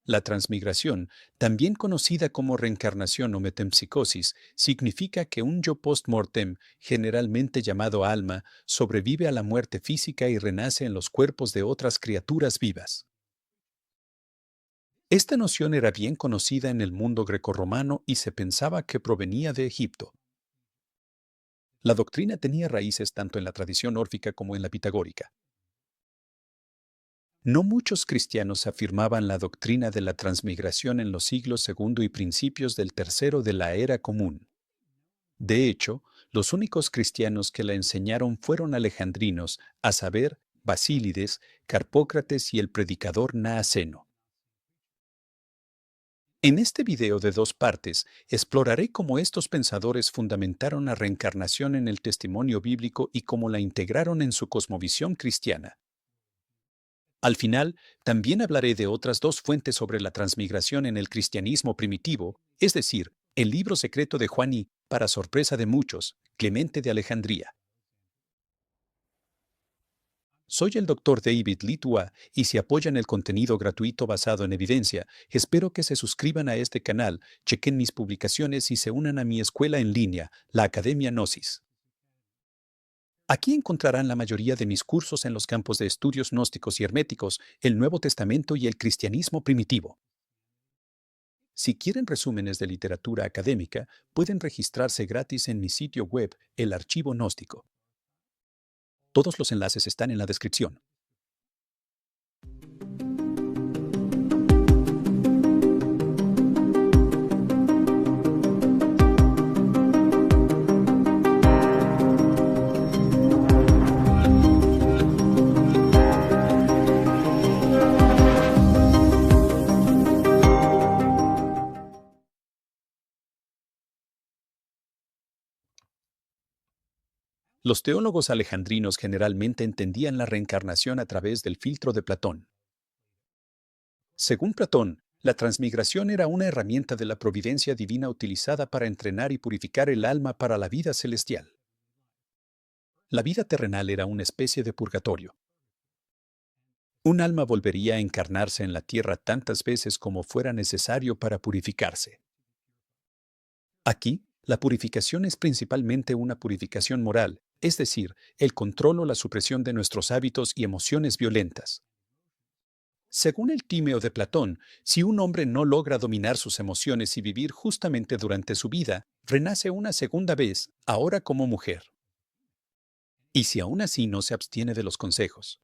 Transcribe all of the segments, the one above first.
La transmigración, también conocida como reencarnación o metempsicosis, significa que un yo post-mortem, generalmente llamado alma, sobrevive a la muerte física y renace en los cuerpos de otras criaturas vivas. Esta noción era bien conocida en el mundo grecorromano y se pensaba que provenía de Egipto. La doctrina tenía raíces tanto en la tradición órfica como en la pitagórica. No muchos cristianos afirmaban la doctrina de la transmigración en los siglos segundo y principios del tercero de la era común. De hecho, los únicos cristianos que la enseñaron fueron alejandrinos, a saber, Basílides, Carpócrates y el predicador Naaseno. En este video de dos partes, exploraré cómo estos pensadores fundamentaron la reencarnación en el testimonio bíblico y cómo la integraron en su cosmovisión cristiana. Al final, también hablaré de otras dos fuentes sobre la transmigración en el cristianismo primitivo, es decir, el libro secreto de Juan y, para sorpresa de muchos, Clemente de Alejandría. Soy el Dr. David Litua y si apoyan el contenido gratuito basado en evidencia, espero que se suscriban a este canal, chequen mis publicaciones y se unan a mi escuela en línea, la Academia Gnosis. Aquí encontrarán la mayoría de mis cursos en los campos de estudios gnósticos y herméticos, el Nuevo Testamento y el cristianismo primitivo. Si quieren resúmenes de literatura académica, pueden registrarse gratis en mi sitio web, el Archivo Gnóstico. Todos los enlaces están en la descripción. Los teólogos alejandrinos generalmente entendían la reencarnación a través del filtro de Platón. Según Platón, la transmigración era una herramienta de la providencia divina utilizada para entrenar y purificar el alma para la vida celestial. La vida terrenal era una especie de purgatorio. Un alma volvería a encarnarse en la tierra tantas veces como fuera necesario para purificarse. Aquí, la purificación es principalmente una purificación moral, es decir, el control o la supresión de nuestros hábitos y emociones violentas. Según el Tímeo de Platón, si un hombre no logra dominar sus emociones y vivir justamente durante su vida, renace una segunda vez, ahora como mujer. Y si aún así no se abstiene de los consejos,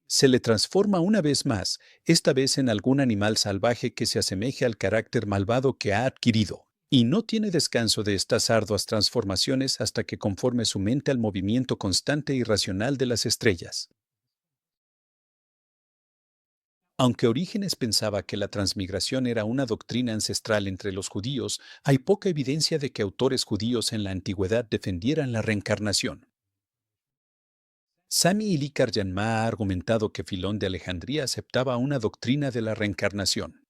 se le transforma una vez más, esta vez en algún animal salvaje que se asemeje al carácter malvado que ha adquirido, y no tiene descanso de estas arduas transformaciones hasta que conforme su mente al movimiento constante e irracional de las estrellas. Aunque Orígenes pensaba que la transmigración era una doctrina ancestral entre los judíos, hay poca evidencia de que autores judíos en la antigüedad defendieran la reencarnación. Sami Ilikar Yanma ha argumentado que Filón de Alejandría aceptaba una doctrina de la reencarnación.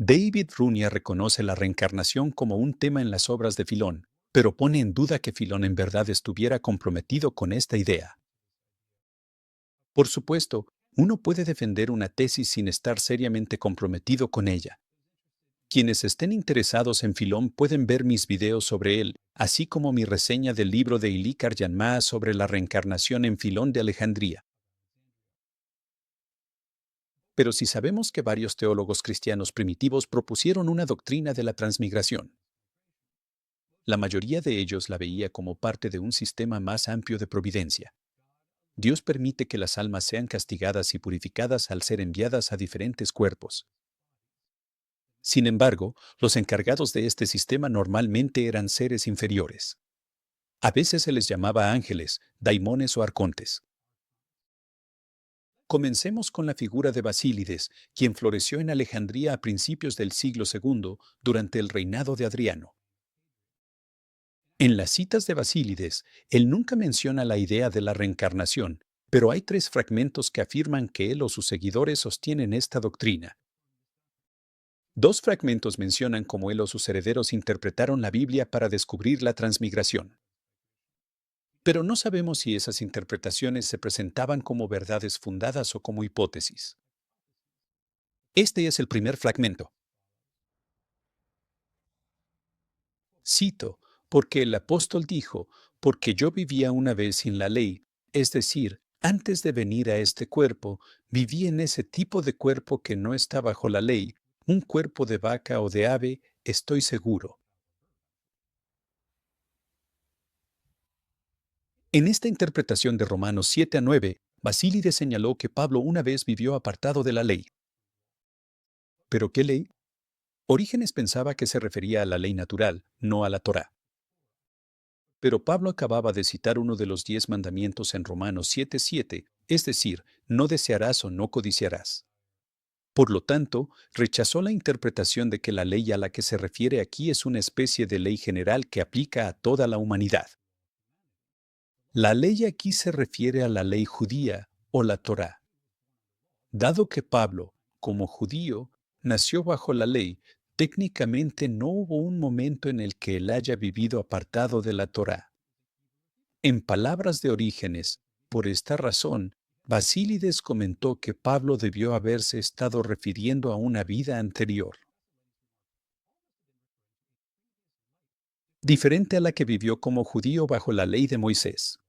David Runia reconoce la reencarnación como un tema en las obras de Filón, pero pone en duda que Filón en verdad estuviera comprometido con esta idea. Por supuesto, uno puede defender una tesis sin estar seriamente comprometido con ella. Quienes estén interesados en Filón pueden ver mis videos sobre él, así como mi reseña del libro de Ilikar Yanma sobre la reencarnación en Filón de Alejandría. Pero si sabemos que varios teólogos cristianos primitivos propusieron una doctrina de la transmigración, la mayoría de ellos la veía como parte de un sistema más amplio de providencia. Dios permite que las almas sean castigadas y purificadas al ser enviadas a diferentes cuerpos. Sin embargo, los encargados de este sistema normalmente eran seres inferiores. A veces se les llamaba ángeles, daimones o arcontes. Comencemos con la figura de Basílides, quien floreció en Alejandría a principios del siglo II, durante el reinado de Adriano. En las citas de Basílides, él nunca menciona la idea de la reencarnación, pero hay tres fragmentos que afirman que él o sus seguidores sostienen esta doctrina. Dos fragmentos mencionan cómo él o sus herederos interpretaron la Biblia para descubrir la transmigración. Pero no sabemos si esas interpretaciones se presentaban como verdades fundadas o como hipótesis. Este es el primer fragmento. Cito, porque el apóstol dijo, porque yo vivía una vez sin la ley, es decir, antes de venir a este cuerpo, viví en ese tipo de cuerpo que no está bajo la ley, un cuerpo de vaca o de ave, estoy seguro. En esta interpretación de Romanos 7 a 9, Basílides señaló que Pablo una vez vivió apartado de la ley. ¿Pero qué ley? Orígenes pensaba que se refería a la ley natural, no a la Torá. Pero Pablo acababa de citar uno de los 10 mandamientos en Romanos 7:7, es decir, no desearás o no codiciarás. Por lo tanto, rechazó la interpretación de que la ley a la que se refiere aquí es una especie de ley general que aplica a toda la humanidad. La ley aquí se refiere a la ley judía o la Torá. Dado que Pablo, como judío, nació bajo la ley, técnicamente no hubo un momento en el que él haya vivido apartado de la Torá. En palabras de Orígenes, por esta razón, Basílides comentó que Pablo debió haberse estado refiriendo a una vida anterior, diferente a la que vivió como judío bajo la ley de Moisés.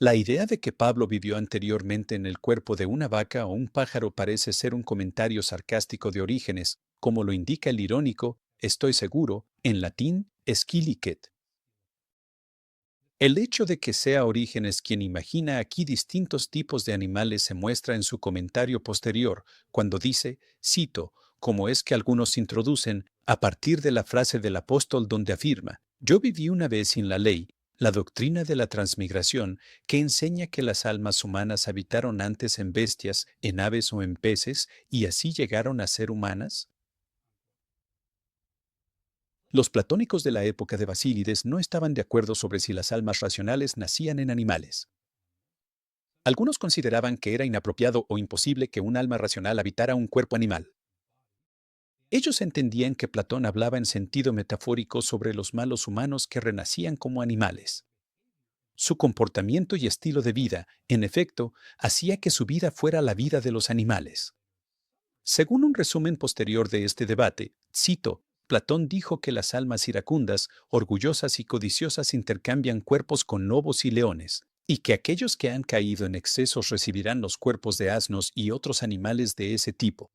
La idea de que Pablo vivió anteriormente en el cuerpo de una vaca o un pájaro parece ser un comentario sarcástico de Orígenes, como lo indica el irónico, estoy seguro, en latín, esquilicet. El hecho de que sea Orígenes quien imagina aquí distintos tipos de animales se muestra en su comentario posterior, cuando dice, cito, como es que algunos introducen, a partir de la frase del apóstol donde afirma, yo viví una vez sin la ley, la doctrina de la transmigración, que enseña que las almas humanas habitaron antes en bestias, en aves o en peces, y así llegaron a ser humanas. Los platónicos de la época de Basílides no estaban de acuerdo sobre si las almas racionales nacían en animales. Algunos consideraban que era inapropiado o imposible que un alma racional habitara un cuerpo animal. Ellos entendían que Platón hablaba en sentido metafórico sobre los malos humanos que renacían como animales. Su comportamiento y estilo de vida, en efecto, hacía que su vida fuera la vida de los animales. Según un resumen posterior de este debate, cito, Platón dijo que las almas iracundas, orgullosas y codiciosas intercambian cuerpos con lobos y leones, y que aquellos que han caído en excesos recibirán los cuerpos de asnos y otros animales de ese tipo.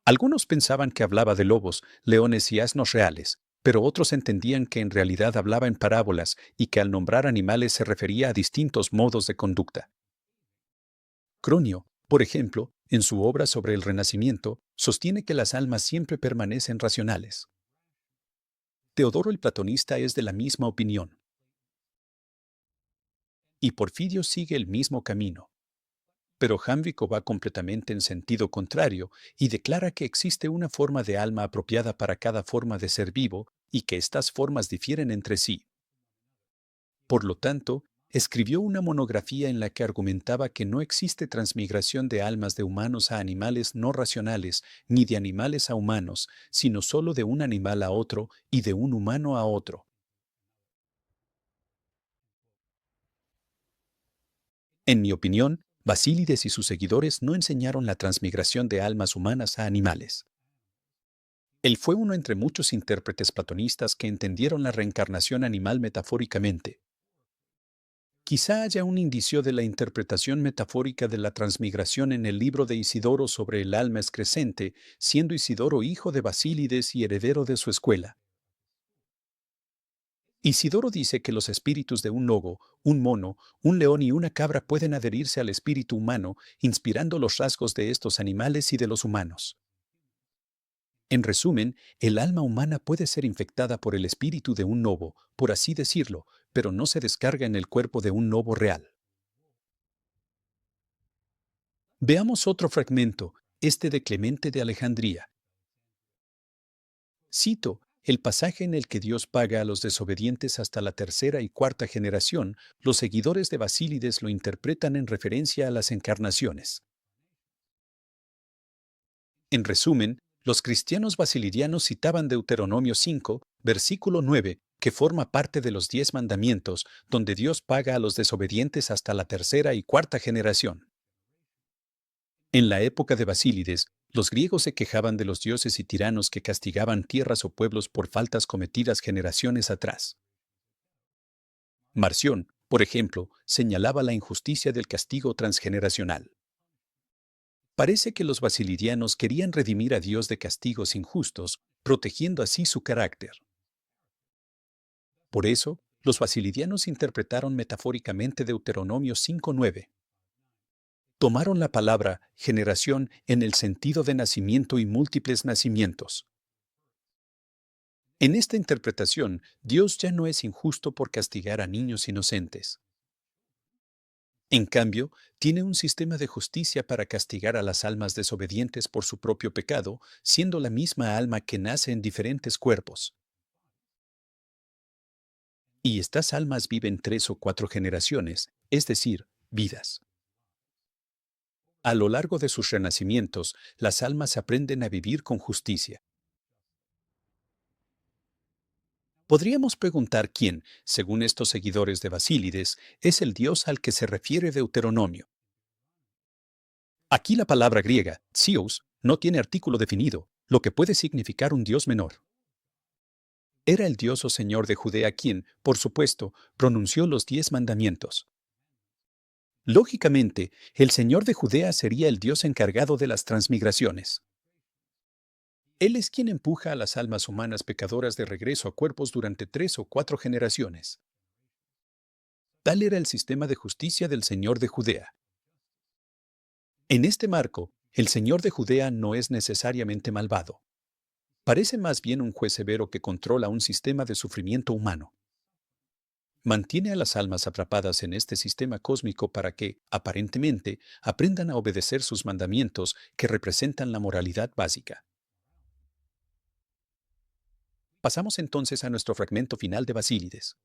Algunos pensaban que hablaba de lobos, leones y asnos reales, pero otros entendían que en realidad hablaba en parábolas y que al nombrar animales se refería a distintos modos de conducta. Cronio, por ejemplo, en su obra sobre el Renacimiento, sostiene que las almas siempre permanecen racionales. Teodoro el Platonista es de la misma opinión. Y Porfirio sigue el mismo camino. Pero Jámblico va completamente en sentido contrario y declara que existe una forma de alma apropiada para cada forma de ser vivo y que estas formas difieren entre sí. Por lo tanto, escribió una monografía en la que argumentaba que no existe transmigración de almas de humanos a animales no racionales, ni de animales a humanos, sino solo de un animal a otro y de un humano a otro. En mi opinión, Basílides y sus seguidores no enseñaron la transmigración de almas humanas a animales. Él fue uno entre muchos intérpretes platonistas que entendieron la reencarnación animal metafóricamente. Quizá haya un indicio de la interpretación metafórica de la transmigración en el libro de Isidoro sobre el alma excrescente, siendo Isidoro hijo de Basílides y heredero de su escuela. Isidoro dice que los espíritus de un lobo, un mono, un león y una cabra pueden adherirse al espíritu humano, inspirando los rasgos de estos animales y de los humanos. En resumen, el alma humana puede ser infectada por el espíritu de un lobo, por así decirlo, pero no se descarga en el cuerpo de un lobo real. Veamos otro fragmento, este de Clemente de Alejandría. Cito, el pasaje en el que Dios paga a los desobedientes hasta la tercera y cuarta generación, los seguidores de Basílides lo interpretan en referencia a las encarnaciones. En resumen, los cristianos basilirianos citaban Deuteronomio 5, versículo 9, que forma parte de los 10 mandamientos, donde Dios paga a los desobedientes hasta la tercera y cuarta generación. En la época de Basílides, los griegos se quejaban de los dioses y tiranos que castigaban tierras o pueblos por faltas cometidas generaciones atrás. Marción, por ejemplo, señalaba la injusticia del castigo transgeneracional. Parece que los basilidianos querían redimir a Dios de castigos injustos, protegiendo así su carácter. Por eso, los basilidianos interpretaron metafóricamente Deuteronomio 5:9. Tomaron la palabra generación en el sentido de nacimiento y múltiples nacimientos. En esta interpretación, Dios ya no es injusto por castigar a niños inocentes. En cambio, tiene un sistema de justicia para castigar a las almas desobedientes por su propio pecado, siendo la misma alma que nace en diferentes cuerpos. Y estas almas viven 3 o 4 generaciones, es decir, vidas. A lo largo de sus renacimientos, las almas aprenden a vivir con justicia. Podríamos preguntar quién, según estos seguidores de Basílides, es el Dios al que se refiere Deuteronomio. Aquí la palabra griega, Zeus, no tiene artículo definido, lo que puede significar un Dios menor. Era el Dios o Señor de Judea quien, por supuesto, pronunció los 10 mandamientos. Lógicamente, el Señor de Judea sería el Dios encargado de las transmigraciones. Él es quien empuja a las almas humanas pecadoras de regreso a cuerpos durante 3 o 4 generaciones. Tal era el sistema de justicia del Señor de Judea. En este marco, el Señor de Judea no es necesariamente malvado. Parece más bien un juez severo que controla un sistema de sufrimiento humano. Mantiene a las almas atrapadas en este sistema cósmico para que, aparentemente, aprendan a obedecer sus mandamientos que representan la moralidad básica. Pasamos entonces a nuestro fragmento final de Basílides.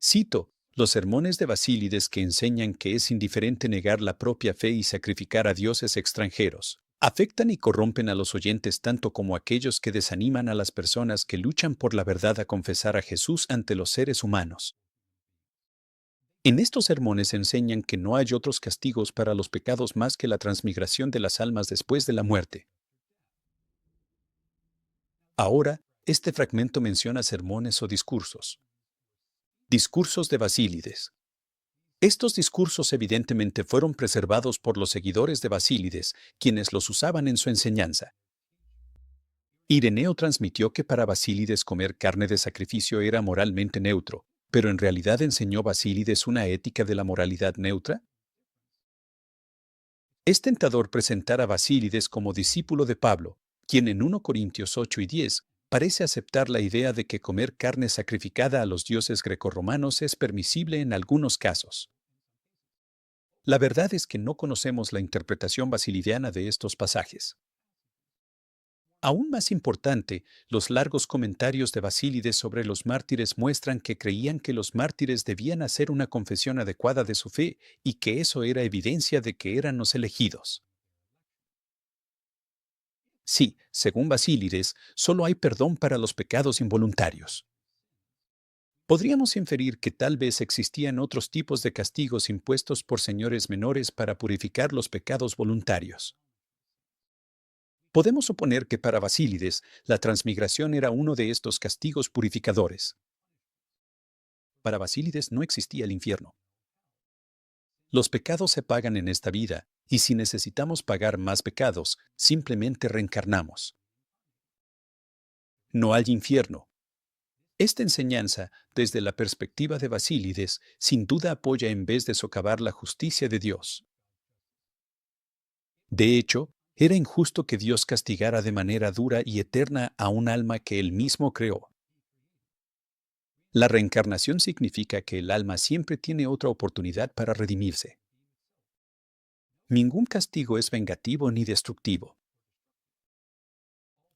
Cito los sermones de Basílides que enseñan que es indiferente negar la propia fe y sacrificar a dioses extranjeros. Afectan y corrompen a los oyentes tanto como aquellos que desaniman a las personas que luchan por la verdad a confesar a Jesús ante los seres humanos. En estos sermones enseñan que no hay otros castigos para los pecados más que la transmigración de las almas después de la muerte. Ahora, este fragmento menciona sermones o discursos. Discursos de Basílides. Estos discursos evidentemente fueron preservados por los seguidores de Basílides, quienes los usaban en su enseñanza. Ireneo transmitió que para Basílides comer carne de sacrificio era moralmente neutro, pero en realidad enseñó Basílides una ética de la moralidad neutra. Es tentador presentar a Basílides como discípulo de Pablo, quien en 1 Corintios 8 y 10 parece aceptar la idea de que comer carne sacrificada a los dioses grecorromanos es permisible en algunos casos. La verdad es que no conocemos la interpretación basilidiana de estos pasajes. Aún más importante, los largos comentarios de Basílides sobre los mártires muestran que creían que los mártires debían hacer una confesión adecuada de su fe y que eso era evidencia de que eran los elegidos. Sí, según Basílides, solo hay perdón para los pecados involuntarios. Podríamos inferir que tal vez existían otros tipos de castigos impuestos por señores menores para purificar los pecados voluntarios. Podemos suponer que para Basílides la transmigración era uno de estos castigos purificadores. Para Basílides no existía el infierno. Los pecados se pagan en esta vida, y si necesitamos pagar más pecados, simplemente reencarnamos. No hay infierno. Esta enseñanza, desde la perspectiva de Basílides, sin duda apoya en vez de socavar la justicia de Dios. De hecho, era injusto que Dios castigara de manera dura y eterna a un alma que Él mismo creó. La reencarnación significa que el alma siempre tiene otra oportunidad para redimirse. Ningún castigo es vengativo ni destructivo.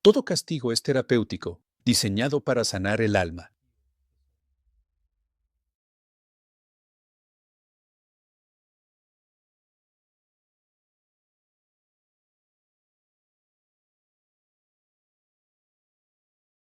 Todo castigo es terapéutico, diseñado para sanar el alma.